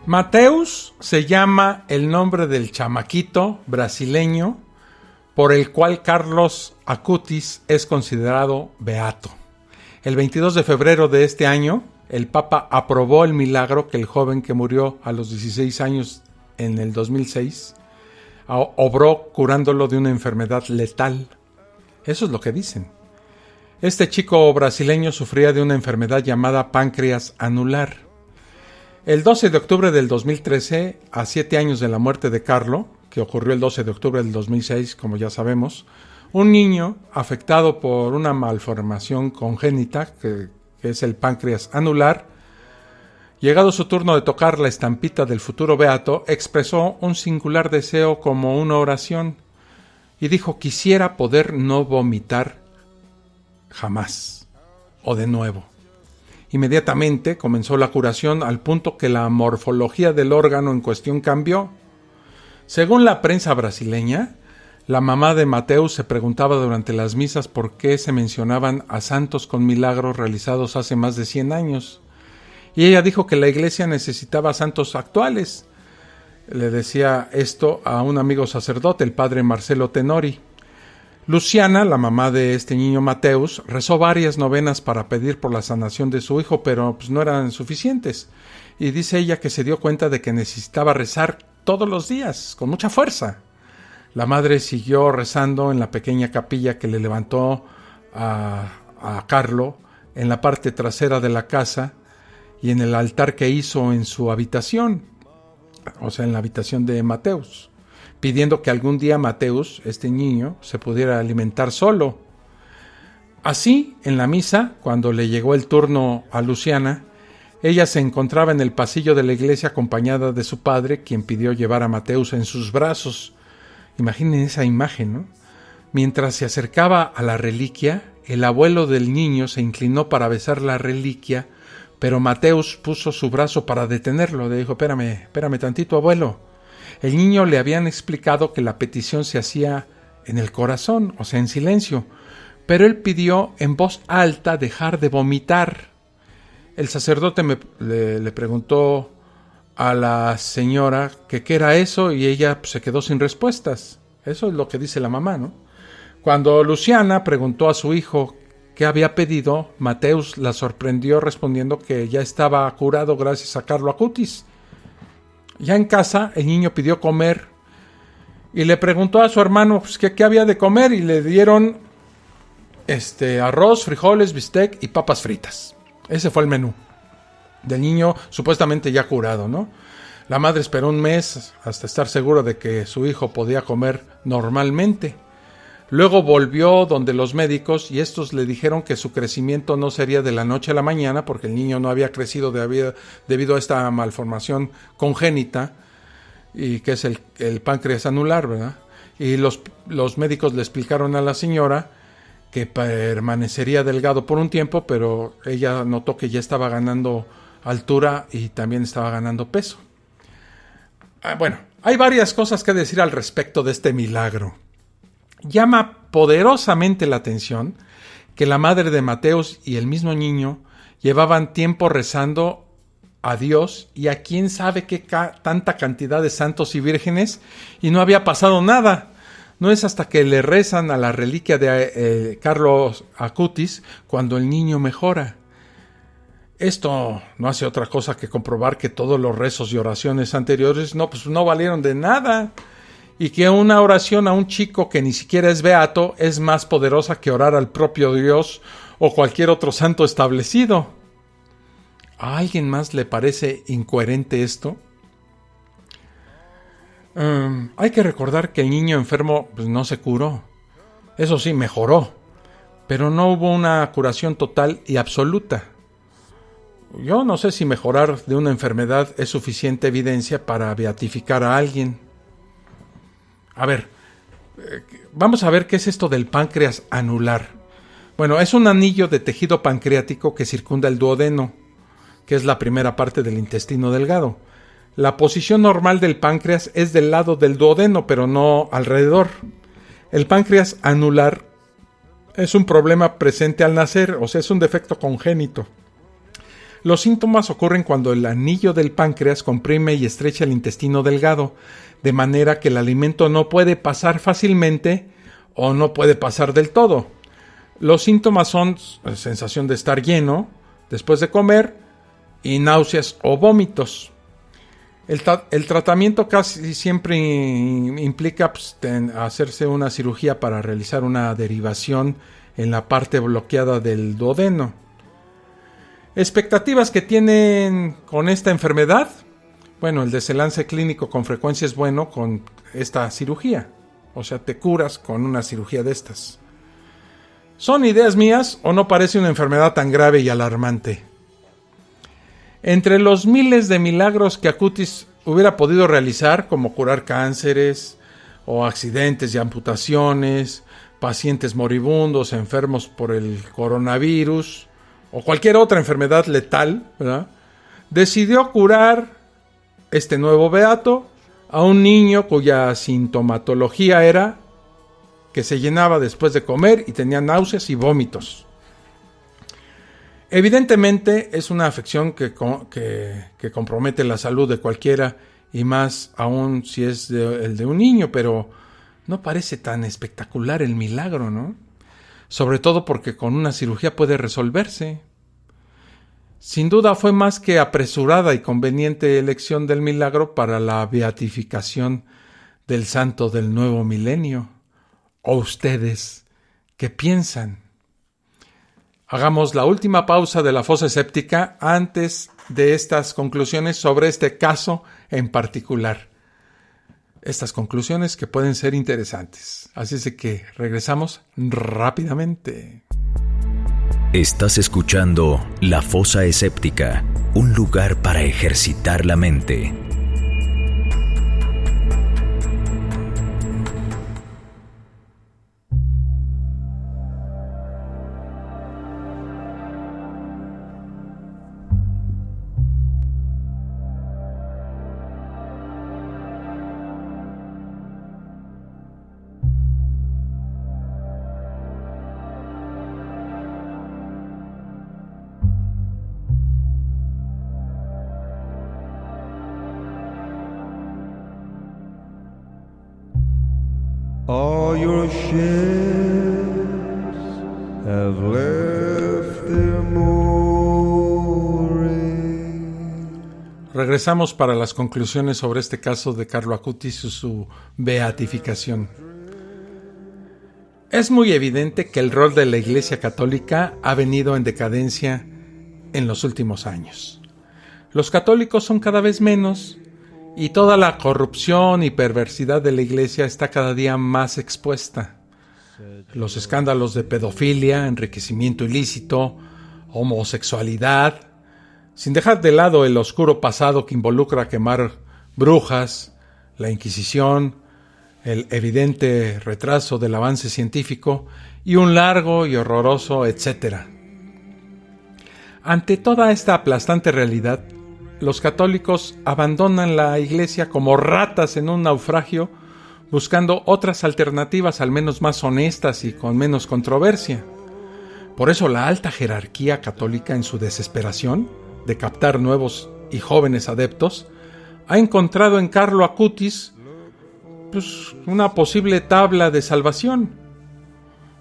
Mateus se llama el nombre del chamaquito brasileño por el cual Carlos Acutis es considerado beato. El 22 de febrero de este año, el Papa aprobó el milagro que el joven que murió a los 16 años en el 2006 obró curándolo de una enfermedad letal. Eso es lo que dicen. Este chico brasileño sufría de una enfermedad llamada páncreas anular. El 12 de octubre del 2013, a 7 años de la muerte de Carlo, que ocurrió el 12 de octubre del 2006, como ya sabemos, un niño afectado por una malformación congénita, que es el páncreas anular, llegado su turno de tocar la estampita del futuro beato, expresó un singular deseo como una oración y dijo: quisiera poder no vomitar jamás o de nuevo. Inmediatamente comenzó la curación al punto que la morfología del órgano en cuestión cambió. Según la prensa brasileña, La mamá de Mateus se preguntaba durante las misas por qué se mencionaban a santos con milagros realizados hace más de 100 años. Y ella dijo que la iglesia necesitaba santos actuales. Le decía esto a un amigo sacerdote, el padre Marcelo Tenori. Luciana, la mamá de este niño Mateus, rezó varias novenas para pedir por la sanación de su hijo, pero pues, no eran suficientes. Y dice ella que se dio cuenta de que necesitaba rezar todos los días, con mucha fuerza. La madre siguió rezando en la pequeña capilla que le levantó a Carlo en la parte trasera de la casa y en el altar que hizo en su habitación, o sea, en la habitación de Mateus, pidiendo que algún día Mateus, este niño, se pudiera alimentar solo. Así, en la misa, cuando le llegó el turno a Luciana, ella se encontraba en el pasillo de la iglesia acompañada de su padre, quien pidió llevar a Mateus en sus brazos. Imaginen esa imagen, ¿no? Mientras se acercaba a la reliquia, el abuelo del niño se inclinó para besar la reliquia, pero Mateus puso su brazo para detenerlo. Le dijo, espérame tantito, abuelo. El niño le habían explicado que la petición se hacía en el corazón, o sea, en silencio, pero él pidió en voz alta dejar de vomitar. El sacerdote le preguntó a la señora que qué era eso y ella se quedó sin respuestas. Eso es lo que dice la mamá, ¿no? Cuando Luciana preguntó a su hijo qué había pedido, Mateus la sorprendió respondiendo que ya estaba curado gracias a Carlo Acutis. Ya en casa, el niño pidió comer y le preguntó a su hermano pues, qué había de comer y le dieron arroz, frijoles, bistec y papas fritas. Ese fue el menú del niño supuestamente ya curado, ¿no? La madre esperó un mes hasta estar segura de que su hijo podía comer normalmente. Luego volvió donde los médicos y estos le dijeron que su crecimiento no sería de la noche a la mañana porque el niño no había crecido debido a esta malformación congénita y que es el páncreas anular, ¿verdad? Y los médicos le explicaron a la señora que permanecería delgado por un tiempo, pero ella notó que ya estaba ganando altura y también estaba ganando peso. Bueno, hay varias cosas que decir al respecto de este milagro. Llama poderosamente la atención que la madre de Mateus y el mismo niño llevaban tiempo rezando a Dios y a quién sabe qué tanta cantidad de santos y vírgenes y no había pasado nada. No es hasta que le rezan a la reliquia de Carlo Acutis cuando el niño mejora. Esto no hace otra cosa que comprobar que todos los rezos y oraciones anteriores no valieron de nada y que una oración a un chico que ni siquiera es beato es más poderosa que orar al propio Dios o cualquier otro santo establecido. ¿A alguien más le parece incoherente esto? Hay que recordar que el niño enfermo no se curó. Eso sí, mejoró, pero no hubo una curación total y absoluta. Yo no sé si mejorar de una enfermedad es suficiente evidencia para beatificar a alguien. A ver, vamos a ver qué es esto del páncreas anular. Bueno, es un anillo de tejido pancreático que circunda el duodeno, que es la primera parte del intestino delgado. La posición normal del páncreas es del lado del duodeno, pero no alrededor. El páncreas anular es un problema presente al nacer, o sea, es un defecto congénito. Los síntomas ocurren cuando el anillo del páncreas comprime y estrecha el intestino delgado, de manera que el alimento no puede pasar fácilmente o no puede pasar del todo. Los síntomas son sensación de estar lleno después de comer y náuseas o vómitos. El tratamiento casi siempre implica hacerse una cirugía para realizar una derivación en la parte bloqueada del duodeno. ¿Expectativas que tienen con esta enfermedad? Bueno, el desenlace clínico con frecuencia es bueno con esta cirugía. O sea, te curas con una cirugía de estas. ¿Son ideas mías o no parece una enfermedad tan grave y alarmante? Entre los miles de milagros que Acutis hubiera podido realizar, como curar cánceres o accidentes y amputaciones, pacientes moribundos, enfermos por el coronavirus o cualquier otra enfermedad letal, ¿verdad?, decidió curar este nuevo beato a un niño cuya sintomatología era que se llenaba después de comer y tenía náuseas y vómitos. Evidentemente es una afección que compromete la salud de cualquiera, y más aún si es el de un niño, pero no parece tan espectacular el milagro, ¿no? Sobre todo porque con una cirugía puede resolverse. Sin duda fue más que apresurada y conveniente elección del milagro para la beatificación del santo del nuevo milenio. ¿O ustedes qué piensan? Hagamos la última pausa de la fosa escéptica antes de estas conclusiones sobre este caso en particular. Estas conclusiones que pueden ser interesantes. Así es de que regresamos rápidamente. Estás escuchando La Fosa Escéptica, un lugar para ejercitar la mente. All your ships have left their mooring. Regresamos para las conclusiones sobre este caso de Carlo Acutis y su beatificación. Es muy evidente que el rol de la Iglesia Católica ha venido en decadencia en los últimos años. Los católicos son cada vez menos, y toda la corrupción y perversidad de la Iglesia está cada día más expuesta. Los escándalos de pedofilia, enriquecimiento ilícito, homosexualidad, sin dejar de lado el oscuro pasado que involucra quemar brujas, la Inquisición, el evidente retraso del avance científico y un largo y horroroso etcétera. Ante toda esta aplastante realidad, los católicos abandonan la Iglesia como ratas en un naufragio, buscando otras alternativas al menos más honestas y con menos controversia. Por eso la alta jerarquía católica, en su desesperación de captar nuevos y jóvenes adeptos, ha encontrado en Carlo Acutis una posible tabla de salvación.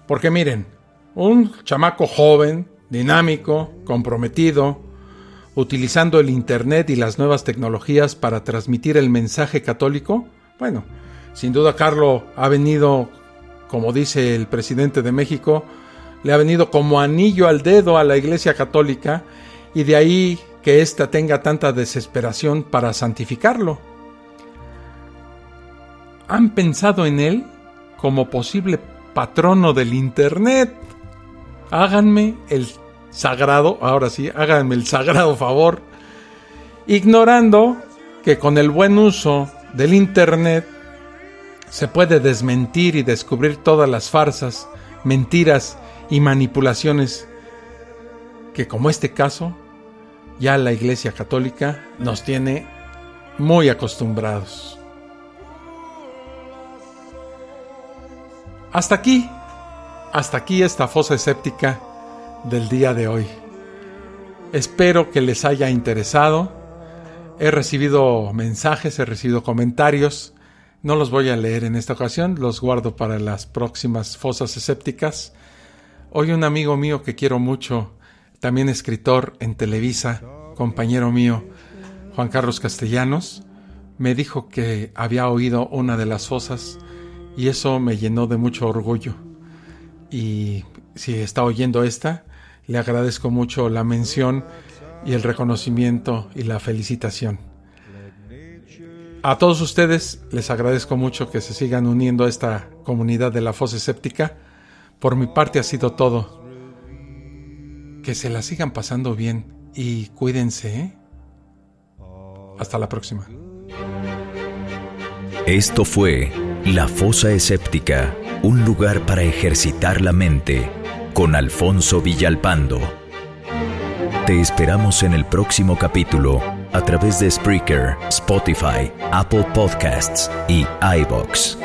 Porque miren, un chamaco joven, dinámico, comprometido, utilizando el internet y las nuevas tecnologías para transmitir el mensaje católico, bueno, sin duda Carlo ha venido, como dice el presidente de México, le ha venido como anillo al dedo a la Iglesia Católica, y de ahí que ésta tenga tanta desesperación para santificarlo. Han pensado en él como posible patrono del internet. Háganme el sagrado favor, ignorando que con el buen uso del internet se puede desmentir y descubrir todas las farsas, mentiras y manipulaciones que, como este caso, ya la Iglesia Católica nos tiene muy acostumbrados. Hasta aquí esta fosa escéptica del día de hoy. Espero que les haya interesado. He recibido mensajes, he recibido comentarios. No los voy a leer en esta ocasión, los guardo para las próximas fosas escépticas. Hoy un amigo mío que quiero mucho, también escritor en Televisa, compañero mío, Juan Carlos Castellanos, me dijo que había oído una de las fosas, y eso me llenó de mucho orgullo. Y si está oyendo esta, le agradezco mucho la mención y el reconocimiento y la felicitación. A todos ustedes les agradezco mucho que se sigan uniendo a esta comunidad de la fosa escéptica. Por mi parte ha sido todo. Que se la sigan pasando bien y cuídense, ¿eh? Hasta la próxima. Esto fue La Fosa Escéptica, un lugar para ejercitar la mente, con Alfonso Villalpando. Te esperamos en el próximo capítulo a través de Spreaker, Spotify, Apple Podcasts y iVoox.